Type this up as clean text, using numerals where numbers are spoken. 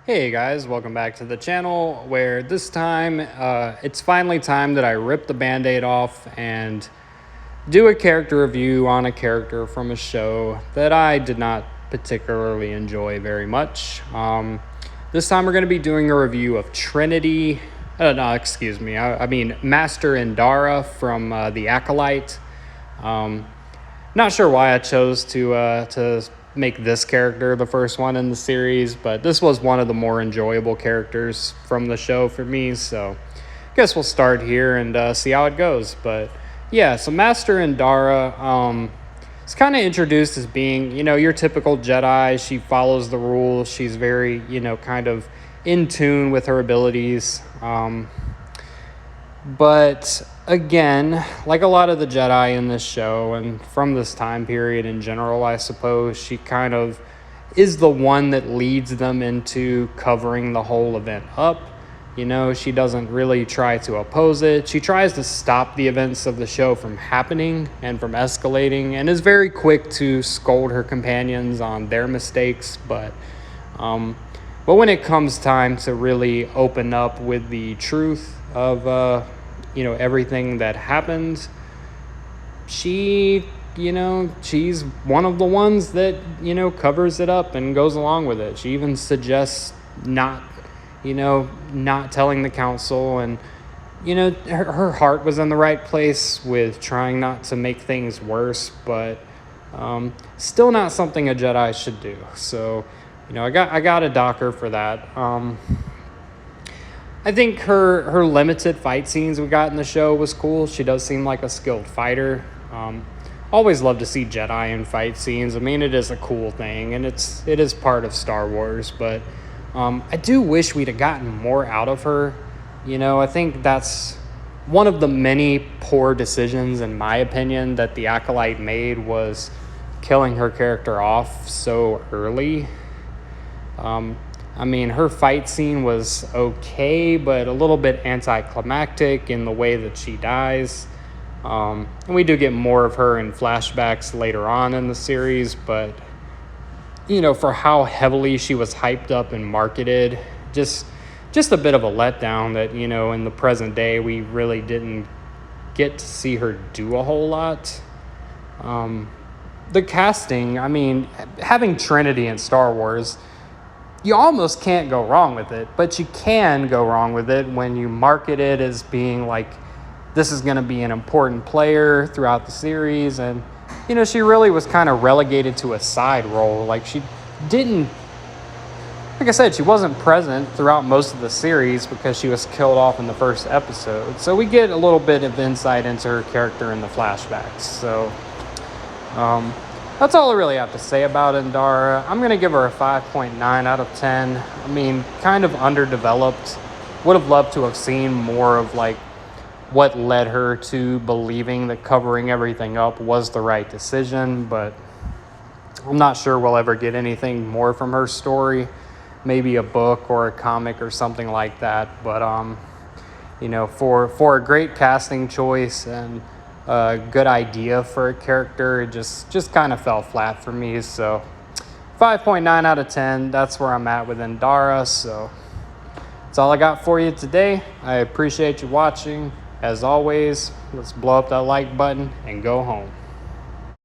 Hey guys, welcome back to the channel where this time it's finally time that I rip the band-aid off and do a character review on a character from a show that I did not particularly enjoy very much. This time we're going to be doing a review of Trinity, I mean Master Indara from The Acolyte. Not sure why I chose to make this character the first one in the series, but this was one of the more enjoyable characters from the show for me, so I guess we'll start here and see how it goes. But yeah, so Master Indara is kind of introduced as being, your typical Jedi. She follows the rules. She's very, kind of in tune with her abilities. But again, like a lot of the Jedi in this show and from this time period in general, I suppose, she kind of is the one that leads them into covering the whole event up. She doesn't really try to oppose it. She tries to stop the events of the show from happening and from escalating, and is very quick to scold her companions on their mistakes. But when it comes time to really open up with the truth of everything that happened, she's one of the ones that covers it up and goes along with it. She even suggests not telling the council, and her heart was in the right place with trying not to make things worse, but still not something a Jedi should do. So I got a docker for that. I think her limited fight scenes we got in the show was cool. She does seem like a skilled fighter. Always love to see Jedi in fight scenes. I mean, it is a cool thing, and it is part of Star Wars. But I do wish we'd have gotten more out of her. I think that's one of the many poor decisions, in my opinion, that the Acolyte made, was killing her character off so early. Her fight scene was okay, but a little bit anticlimactic in the way that she dies. And we do get more of her in flashbacks later on in the series, but, for how heavily she was hyped up and marketed, just a bit of a letdown that, in the present day, we really didn't get to see her do a whole lot. The casting, having Trinity in Star Wars, you almost can't go wrong with it, but you can go wrong with it when you market it as being like, this is going to be an important player throughout the series. And, she really was kind of relegated to a side role. Like, she didn't, like I said, she wasn't present throughout most of the series because she was killed off in the first episode. So we get a little bit of insight into her character in the flashbacks. So, that's all I really have to say about Indara. I'm going to give her a 5.9 out of 10. Kind of underdeveloped. Would have loved to have seen more of, what led her to believing that covering everything up was the right decision, but I'm not sure we'll ever get anything more from her story. Maybe a book or a comic or something like that. But, for a great casting choice and a good idea for a character, it just kind of fell flat for me. So 5.9 out of 10, that's where I'm at with Indara. So that's all I got for you today. I appreciate you watching. As always, let's blow up that like button and go home.